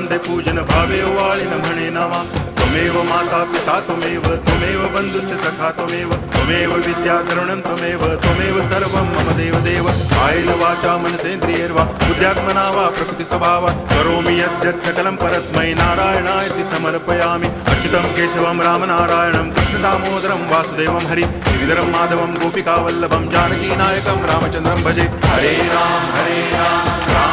वंदे पूजन भावे वाळिन म्हणे नामा त्वमेव माता पिता त्वमेव बंधुश्च सखा त्वमेव विद्या तरुणं त्वमेव सर्वं मम देव कायेन वाचा मनसेन्द्रियैर्वा बुद्ध्यात्मना वा प्रकृति स्वभावात् करोमि यद्यत् सकलं परस्मै नारायणायति समर्पयामि अच्युतं केशवं रामनारायणं कृष्णदामोदरं वासुदेवं हरि गिरिधरं माधवं गोपिकावल्लभं जानकीनायकं रामचन्द्रं भजे हरे राम